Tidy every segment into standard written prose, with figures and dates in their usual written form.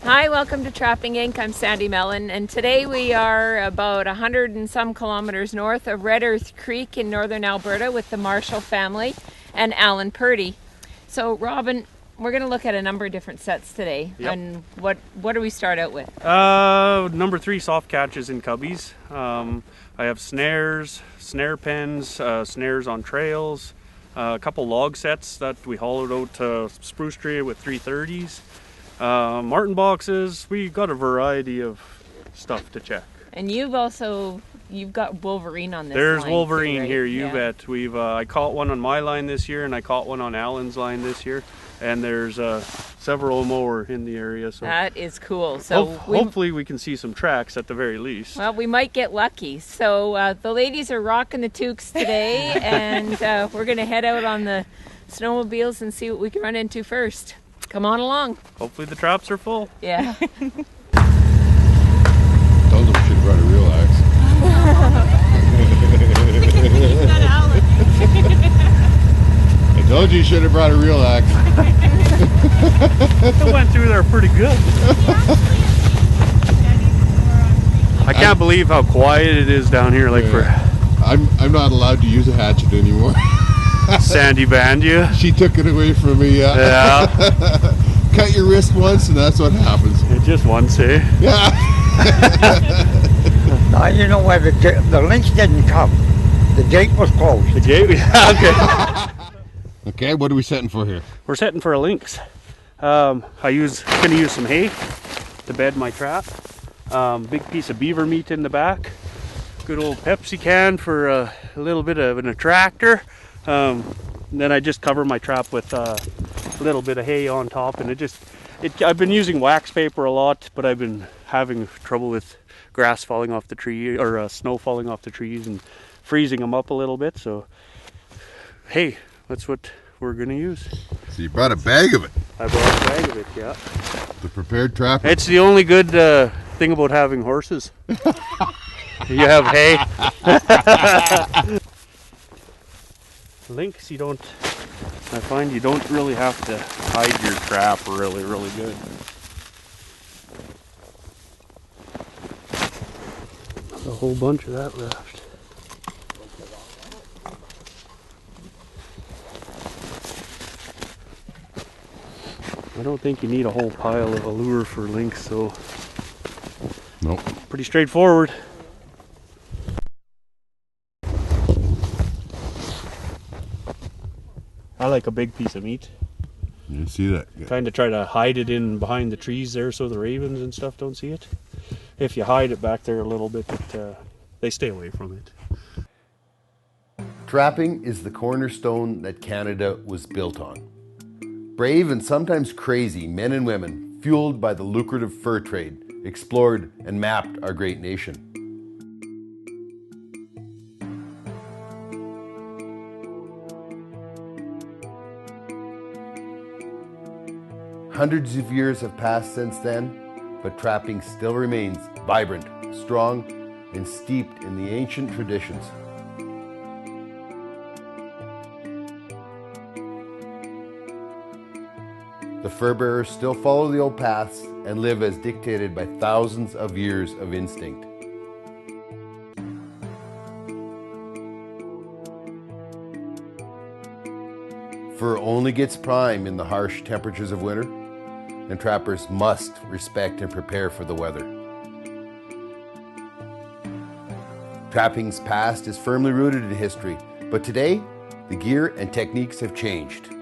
Hi, welcome to Trapping Inc. I'm Sandi Mellon, and today we are about 100 and some kilometers north of Red Earth Creek in northern Alberta with the Marshall family and Alan Purdy. So, Robin, we're going to look at a number of different sets today. Yep. And what do we start out with? Number 3 soft catches in cubbies. I have snares, snare pens, snares on trails, a couple log sets that we hollowed out spruce tree with 330s. Marten boxes. We got a variety of stuff to check. And you've got Wolverine on this There's line Wolverine too, right? here, you Yeah. bet. I caught one on my line this year, and I caught one on Alan's line this year, and there's several more in the area. So That is cool. So hopefully we can see some tracks at the very least. Well, we might get lucky. So the ladies are rocking the toques today, and we're going to head out on the snowmobiles and see what we can run into first. Come on along. Hopefully the traps are full. Yeah. Told them we should have brought a real axe. I told you should have brought a real axe. It went through there pretty good. I can't believe how quiet it is down here. I'm not allowed to use a hatchet anymore. Sandi banned you. She took it away from me. Yeah. Cut your wrist once and that's what happens. It just once, eh? Yeah. Now you know why the Lynx didn't come. The gate was closed. The gate? Yeah, okay. Okay, what are we setting for here? We're setting for a lynx. Gonna use some hay to bed my trap. Big piece of beaver meat in the back. Good old Pepsi can for a little bit of an attractor. Then I just cover my trap with a little bit of hay on top, and I've been using wax paper a lot, but I've been having trouble with grass falling off the tree or snow falling off the trees and freezing them up a little bit. So hey, that's what we're gonna use. So you brought a bag of it. I brought a bag of it, yeah. The prepared trap. It's the only good thing about having horses. You have hay. Lynx, I find you don't really have to hide your trap really, really good. A whole bunch of that left. I don't think you need a whole pile of a lure for lynx, so Nope. pretty straightforward. I like a big piece of meat. You see that? Yeah. Kind of try to hide it in behind the trees there so the ravens and stuff don't see it. If you hide it back there a little bit, they stay away from it. Trapping is the cornerstone that Canada was built on. Brave and sometimes crazy men and women, fueled by the lucrative fur trade, explored and mapped our great nation. Hundreds of years have passed since then, but trapping still remains vibrant, strong, and steeped in the ancient traditions. The fur bearers still follow the old paths and live as dictated by thousands of years of instinct. Fur only gets prime in the harsh temperatures of winter, and trappers must respect and prepare for the weather. Trapping's past is firmly rooted in history, but today, the gear and techniques have changed.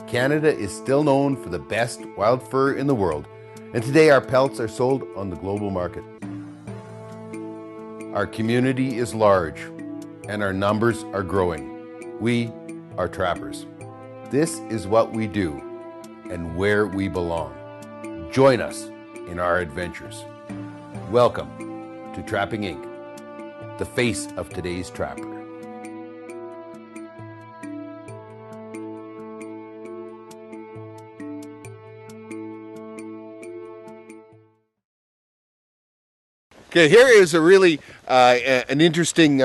Canada is still known for the best wild fur in the world, and today our pelts are sold on the global market. Our community is large, and our numbers are growing. We are trappers. This is what we do, and where we belong. Join us in our adventures. Welcome to Trapping Inc., the face of today's trapper. Okay, here is a really an interesting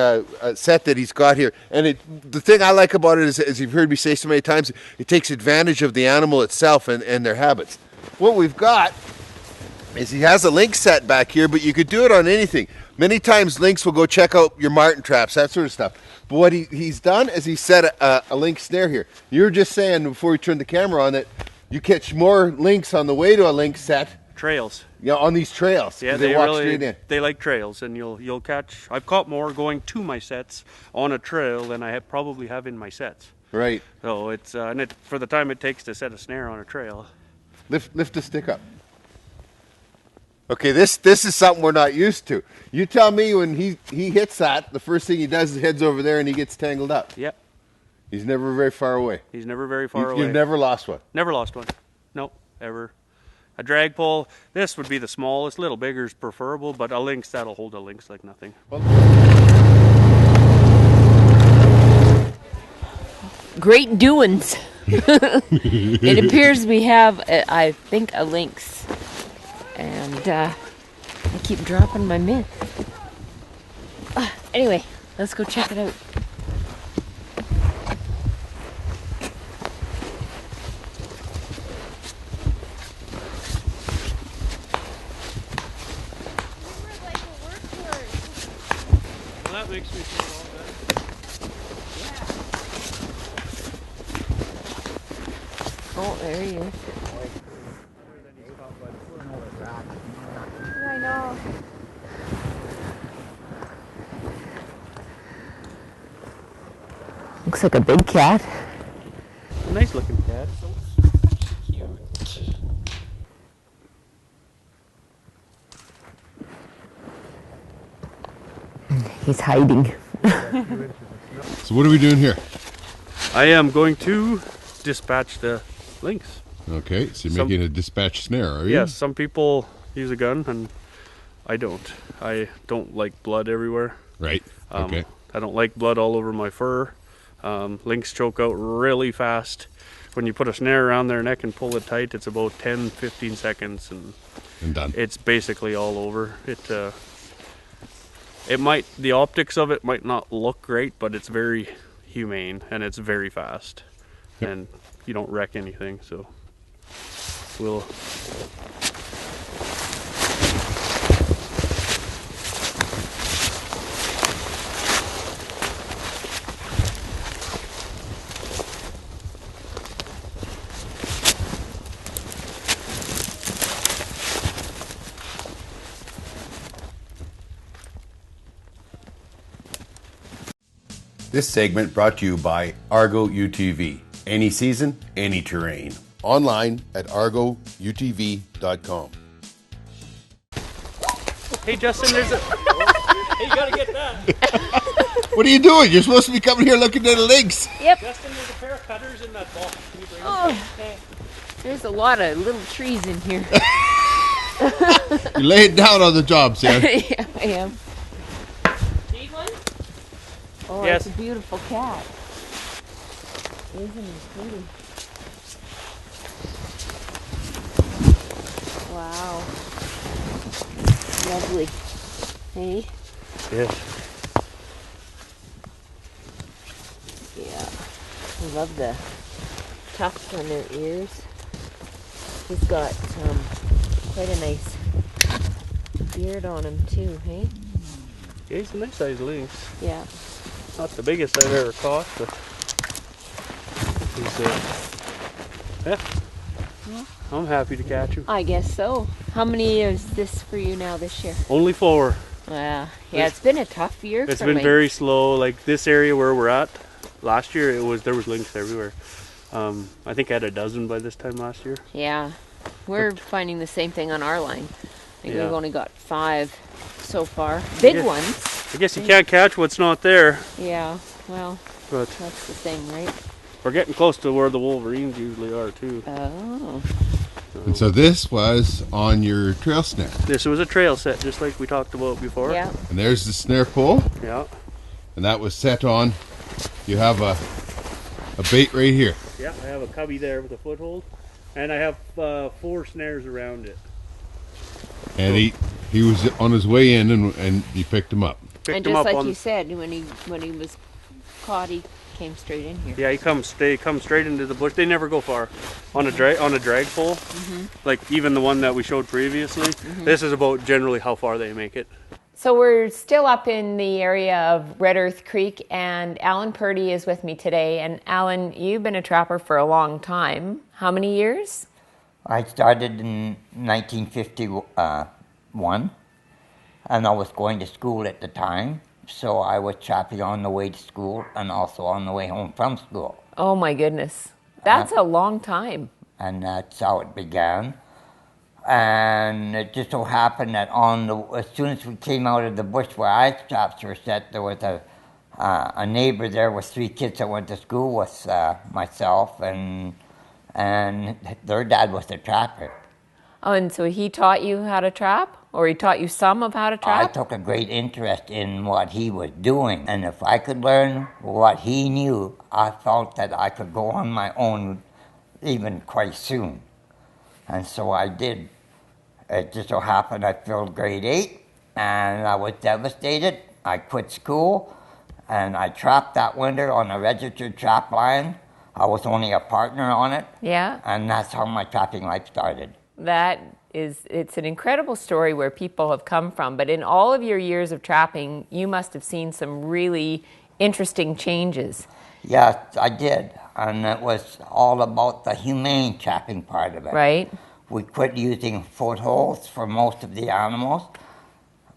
set that he's got here, and the thing I like about it is, as you've heard me say so many times, it takes advantage of the animal itself and their habits. what we've got is he has a Lynx set back here, but you could do it on anything. Many times Lynx will go check out your Marten traps, that sort of stuff. But what he's done is he set a Lynx snare here. You were just saying before we turned the camera on that you catch more Lynx on the way to a Lynx set. Trails. Yeah, on these trails. Yeah, they walk straight in. They like trails, and you'll catch. I've caught more going to my sets on a trail than I probably have in my sets. Right. So it's for the time it takes to set a snare on a trail. Lift the stick up. Okay, this is something we're not used to. You tell me when he hits that, the first thing he does is heads over there and he gets tangled up. Yep. He's never very far away. He's never very far away. You've never lost one? Never lost one. Nope, ever. A drag pole, this would be the smallest, little bigger is preferable, but a Lynx, that'll hold a Lynx like nothing. Great doings. It appears we have, I think, a Lynx. And I keep dropping my mitt. Anyway, let's go check it out. Well, that makes me feel all better. Oh, there he is. I know. Looks like a big cat. A nice looking cat. So cute. He's hiding. So what are we doing here? I am going to dispatch the Lynx. Okay, so you're making a dispatch snare, are you? Yes, some people use a gun and I don't. I don't like blood everywhere. Right, okay. I don't like blood all over my fur. Lynx choke out really fast. When you put a snare around their neck and pull it tight, it's about 10-15 seconds and done. It's basically all over. It might, the optics of it might not look great, but it's very humane and it's very fast. Yep. And you don't wreck anything, so we'll This segment brought to you by Argo UTV. Any season, any terrain. Online at argoutv.com. Hey Justin, there's a hey, you gotta get that. What are you doing? You're supposed to be coming here looking at the Lynx. Yep. Justin, there's a pair of cutters in that box. Can you bring Oh, there's a lot of little trees in here. You lay it down on the job, Sam. Yeah, I am. Need one? Oh, yes. It's a beautiful cat. Isn't it pretty? Wow. Lovely. Hey? Yes. Yeah. I love the tufts on their ears. He's got quite a nice beard on him too, hey? Yeah, he's a nice sized Lynx. Yeah. Not the biggest I've ever caught, but he's yeah. I'm happy to catch him. I guess so. How many is this for you now this year? Only 4. Yeah, it's been a tough year. It's for been Lynx. very slow. Like this area where we're at, last year there was Lynx everywhere. I think I had a dozen by this time last year. Yeah, we're finding the same thing on our line. I think we've only got 5 so far. Big ones. I guess you can't catch what's not there. Yeah, well, but that's the thing, right? We're getting close to where the wolverines usually are too. Oh. And so this was on your trail snare. This was a trail set, just like we talked about before. Yeah. And there's the snare pull. Yeah. And that was set on. You have a bait right here. Yeah, I have a cubby there with a foothold, and I have 4 snares around it. And he was on his way in, and you picked him up. And just like you said, when he was caught, he came straight in here. Yeah, they come straight into the bush. They never go far on a drag pole. Like even the one that we showed previously. This is about generally how far they make it. So we're still up in the area of Red Earth Creek, and Alan Purdy is with me today. And Alan, you've been a trapper for a long time. How many years? I started in 1951, and I was going to school at the time, so I was trapping on the way to school and also on the way home from school. Oh my goodness. That's a long time. And that's how it began. And it just so happened that as soon as we came out of the bush where ice traps were set, there was a neighbor there with 3 kids that went to school with myself, and their dad was a trapper. Oh, and so he taught you how to trap? Or he taught you some of how to trap? I took a great interest in what he was doing, and if I could learn what he knew, I felt that I could go on my own even quite soon. And so I did. It just so happened I filled grade 8, and I was devastated. I quit school, and I trapped that winter on a registered trap line. I was only a partner on it. Yeah. And that's how my trapping life started. It's an incredible story where people have come from, but in all of your years of trapping, you must have seen some really interesting changes. Yes, I did. And it was all about the humane trapping part of it. Right. We quit using footholds for most of the animals.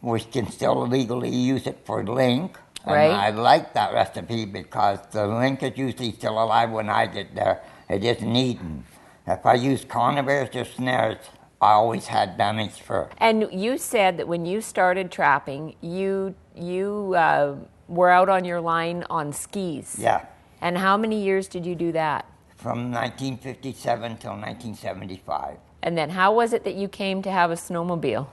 We can still legally use it for link. And right. I like that recipe because the link is usually still alive when I get there. It isn't eaten. If I use conibears or snares, I always had damaged fur. And you said that when you started trapping, you were out on your line on skis. Yeah. And how many years did you do that? From 1957 till 1975. And then how was it that you came to have a snowmobile?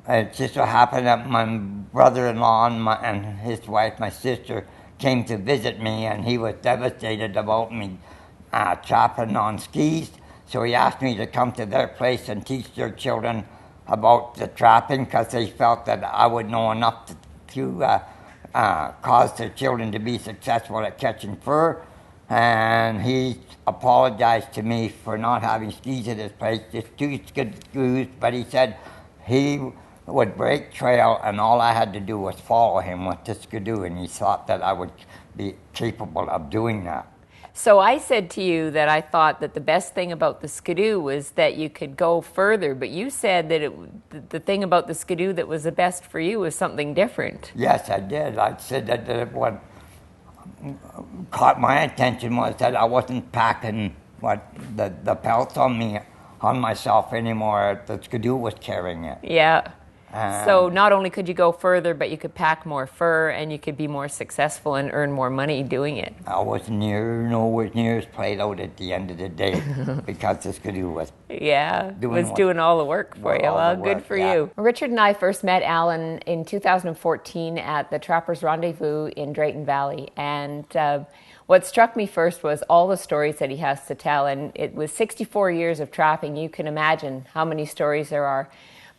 It just so happened that my brother-in-law and his wife, my sister, came to visit me, and he was devastated about me trapping on skis. So he asked me to come to their place and teach their children about the trapping because they felt that I would know enough to cause their children to be successful at catching fur. And he apologized to me for not having skis at his place, just 2 good screws, but he said he would break trail and all I had to do was follow him with the skidoo, and he thought that I would be capable of doing that. So I said to you that I thought that the best thing about the skidoo was that you could go further, but you said that the thing about the skidoo that was the best for you was something different. Yes, I did. I said that what caught my attention was that I wasn't packing the pelts on myself anymore. The skidoo was carrying it. Yeah. So not only could you go further, but you could pack more fur and you could be more successful and earn more money doing it. I was nowhere near as played out at the end of the day because the skidoo was doing all the work for you. Well, good for you. Richard and I first met Alan in 2014 at the Trappers Rendezvous in Drayton Valley, and what struck me first was all the stories that he has to tell, and it was 64 years of trapping. You can imagine how many stories there are.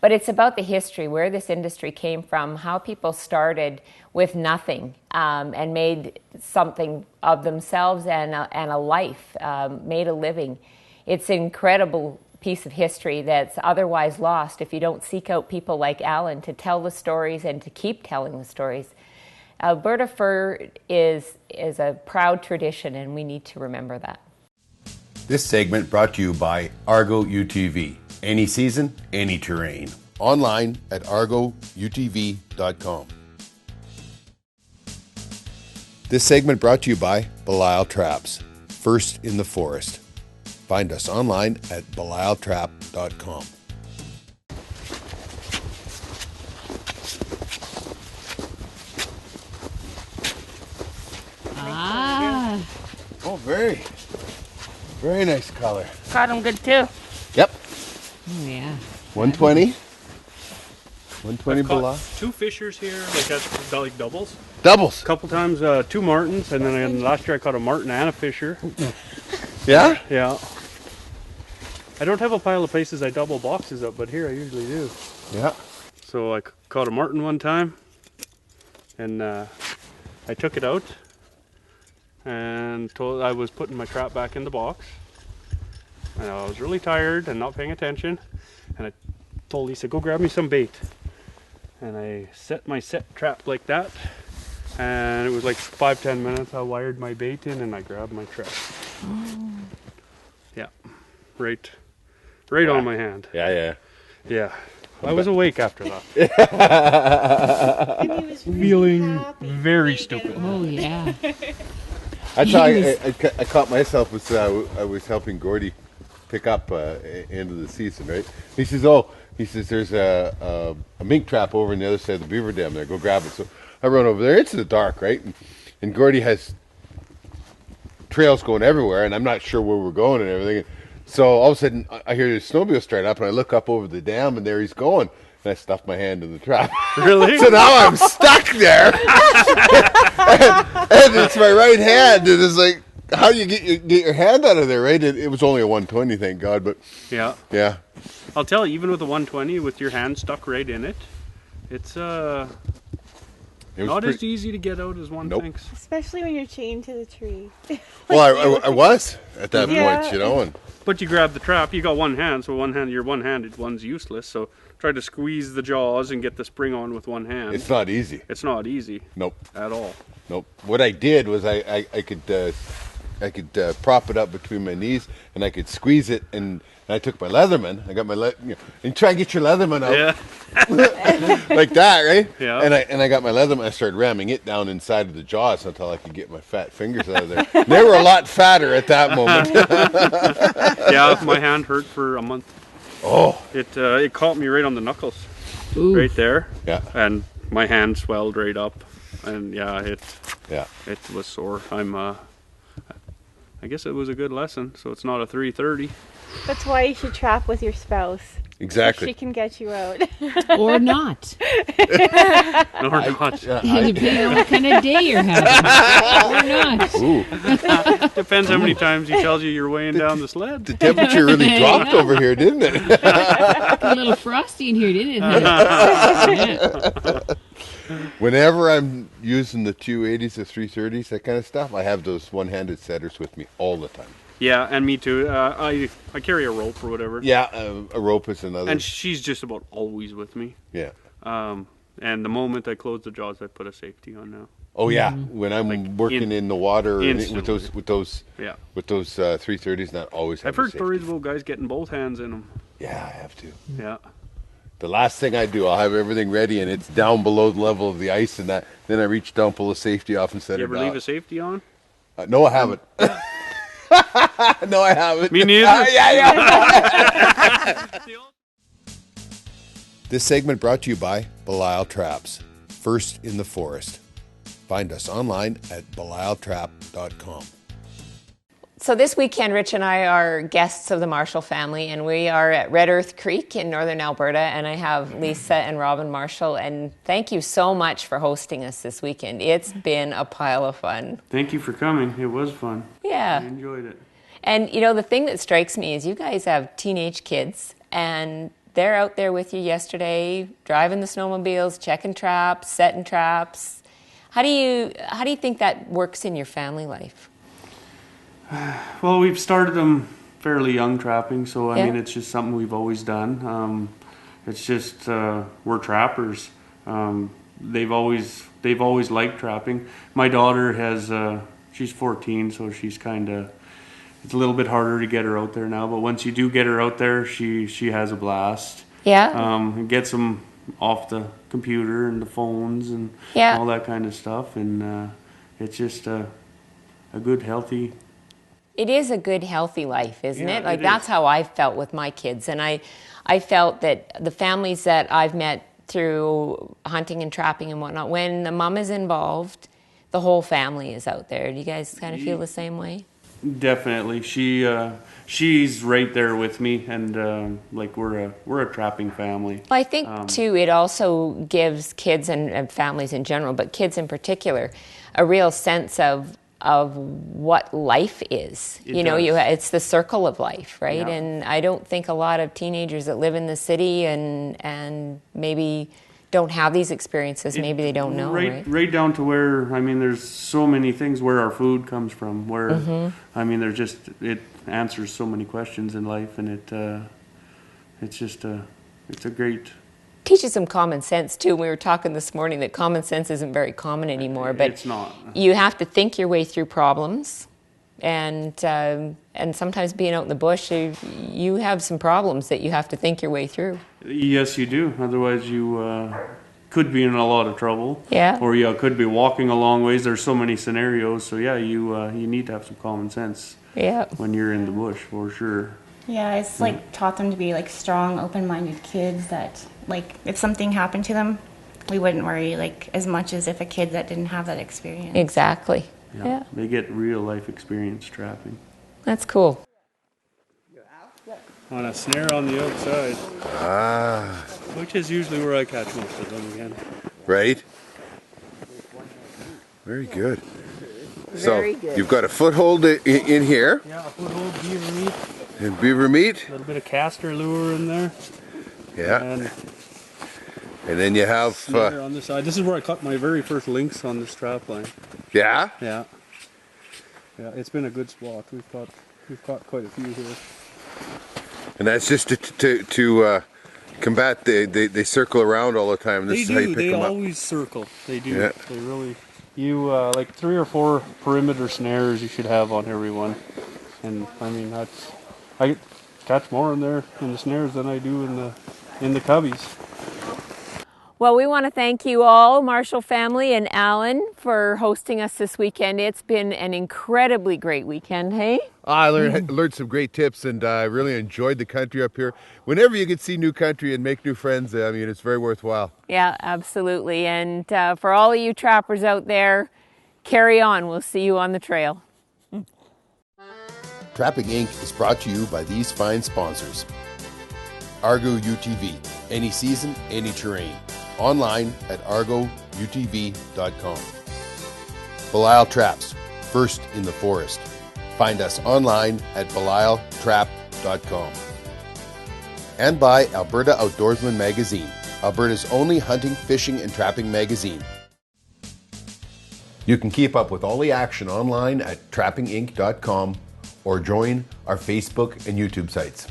But it's about the history, where this industry came from, how people started with nothing and made something of themselves and a life, made a living. It's an incredible piece of history that's otherwise lost if you don't seek out people like Alan to tell the stories and to keep telling the stories. Alberta fur is a proud tradition, and we need to remember that. This segment brought to you by Argo UTV. Any season, any terrain. Online at argoutv.com. This segment brought to you by Belial Traps, first in the forest. Find us online at belialtrap.com. Oh, very nice color. Caught them good too. Yep. Oh, yeah. 120. 120 Belial. 2 fishers here, like doubles. Doubles. A couple times, 2 martens, and then last year I caught a marten and a fisher. Yeah? Yeah. I don't have a pile of places I double boxes up, but here I usually do. Yeah. So I caught a marten one time, and I took it out, and told I was putting my trap back in the box. And I was really tired and not paying attention. And I told Lisa, go grab me some bait. And I set my trap like that. And it was like 5-10 minutes. I wired my bait in and I grabbed my trap. Oh. Yeah, right on my hand. Yeah. I was awake after that. And he was Feeling happy. very stupid. Oh, yeah. I caught myself as I was helping Gordy pick up end of the season, right? He says, there's a mink trap over on the other side of the beaver dam there. Go grab it. So I run over there. It's in the dark, right? And Gordy has trails going everywhere, and I'm not sure where we're going and everything. So all of a sudden, I hear the snowmobile start up, and I look up over the dam, and there he's going. And I stuffed my hand in the trap. Really? So now I'm stuck there. and it's my right hand. And it's like, how do you get your hand out of there, right? It was only a 120, thank God. But Yeah. I'll tell you, even with a 120, with your hand stuck right in it, it's not as easy to get out as one thinks. Especially when you're chained to the tree. Well, I was at that Yeah. point, you know. And But you grab the trap, you got one hand, so your one-handed one's useless. So try to squeeze the jaws and get the spring on with one hand. it's not easy. It's not easy Nope. at all. Nope. What I did was I could prop it up between my knees and I could squeeze it, and I took my Leatherman. I got my and try and get your Leatherman out Yeah. like that, right? Yeah. And I got my Leatherman. I started ramming it down inside of the jaws until I could get my fat fingers out of there. They were a lot fatter at that moment. Yeah, my hand hurt for a month. Oh. It caught me right on the knuckles. Ooh. Right there. Yeah. And my hand swelled right up. And yeah, it was sore. I guess it was a good lesson, so it's not a 330. That's why you should trap with your spouse. Exactly. She can get you out. Or not. No, not. Depending on what kind of day you're having. Or not. Ooh. Depends how many times he tells you you're weighing down the sled. The temperature really dropped over here, didn't it? A little frosty in here, didn't it? Yeah. Whenever I'm using the 280s, the 330s, that kind of stuff, I have those one-handed setters with me all the time. Yeah, and me too. I carry a rope or whatever. Yeah, a rope is another. And she's just about always with me. Yeah. And the moment I close the jaws, I put a safety on now. Oh yeah, when I'm working in the water with those 330s, not always. I've heard stories about guys getting both hands in them. Yeah, I have to. Yeah. The last thing I do, I'll have everything ready, and it's down below the level of the ice, and that. Then I reach down, pull a safety off, and set You it ever down. leave a safety on? No, I haven't. No, I haven't. Me neither. Yeah. This segment brought to you by Belial Traps, first in the forest. Find us online at belialtrap.com. So this weekend, Rich and I are guests of the Marshall family, and we are at Red Earth Creek in northern Alberta, and I have Lisa and Robin Marshall, and thank you so much for hosting us this weekend. It's been a pile of fun. Thank you for coming. It was fun. Yeah. I enjoyed it. And, you know, the thing that strikes me is you guys have teenage kids, and they're out there with you yesterday, driving the snowmobiles, checking traps, setting traps. How do you think that works in your family life? Well, we've started them fairly young trapping, so I mean, it's just something we've always done. It's just we're trappers. They've always liked trapping. My daughter has she's 14, so she's kind of, it's a little bit harder to get her out there now. But once you do get her out there, she has a blast. Yeah. It gets them off the computer and the phones and all that kind of stuff, and it's just a good healthy. It is a good, healthy life, isn't it? Like, it that's is. how I felt with my kids. And I felt that the families that I've met through hunting and trapping and whatnot, when the mom is involved, the whole family is out there. Do you guys kind of feel the same way? Definitely. She's right there with me, and like we're a trapping family. Well, I think, too, it also gives kids and families in general, but kids in particular, a real sense of what life is. It you know, does. it's the circle of life, right? Yeah. And I don't think a lot of teenagers that live in the city and maybe don't have these experiences, maybe they don't know, right? Right down to where, I mean, there's so many things where our food comes from, where, I mean, it answers so many questions in life, and it's a great... Teaches them common sense too. We were talking this morning that common sense isn't very common anymore, but it's not. You have to think your way through problems, and sometimes being out in the bush, you have some problems that you have to think your way through. Yes, you do. Otherwise, you could be in a lot of trouble. Yeah. Or you could be walking a long ways. There's so many scenarios. So yeah, you need to have some common sense. Yeah. When you're in the bush, for sure. Yeah, it's like taught them to be like strong, open-minded kids that like if something happened to them, we wouldn't worry like as much as if a kid that didn't have that experience. Exactly. Yeah. They get real life experience trapping. That's cool. On a snare on the outside. Ah. Which is usually where I catch most of them again. Right? Very good. Very So good. you've got a foothold in here. Yeah, a foothold, beaver meat. And beaver meat. A little bit of castor lure in there. Yeah. And then you have... snare on this side. This is where I caught my very first lynx on this trap line. Yeah? Yeah. Yeah, it's been a good spot. We've caught quite a few here. And that's just to combat they circle around all the time. This is how you pick them up. They always circle. They do. Yeah. They really. You like 3 or 4 perimeter snares you should have on every one, and I mean I catch more in there in the snares than I do in the cubbies. Well, we want to thank you all, Marshall family and Alan, for hosting us this weekend. It's been an incredibly great weekend, hey? I learned some great tips, and I really enjoyed the country up here. Whenever you can see new country and make new friends, I mean, it's very worthwhile. Yeah, absolutely. And for all of you trappers out there, carry on. We'll see you on the trail. Trapping Inc. is brought to you by these fine sponsors. Argo UTV, any season, any terrain. Online at argoutv.com. Belial Traps, first in the forest. Find us online at belialtrap.com. And by Alberta Outdoorsman Magazine, Alberta's only hunting, fishing, and trapping magazine. You can keep up with all the action online at trappinginc.com or join our Facebook and YouTube sites.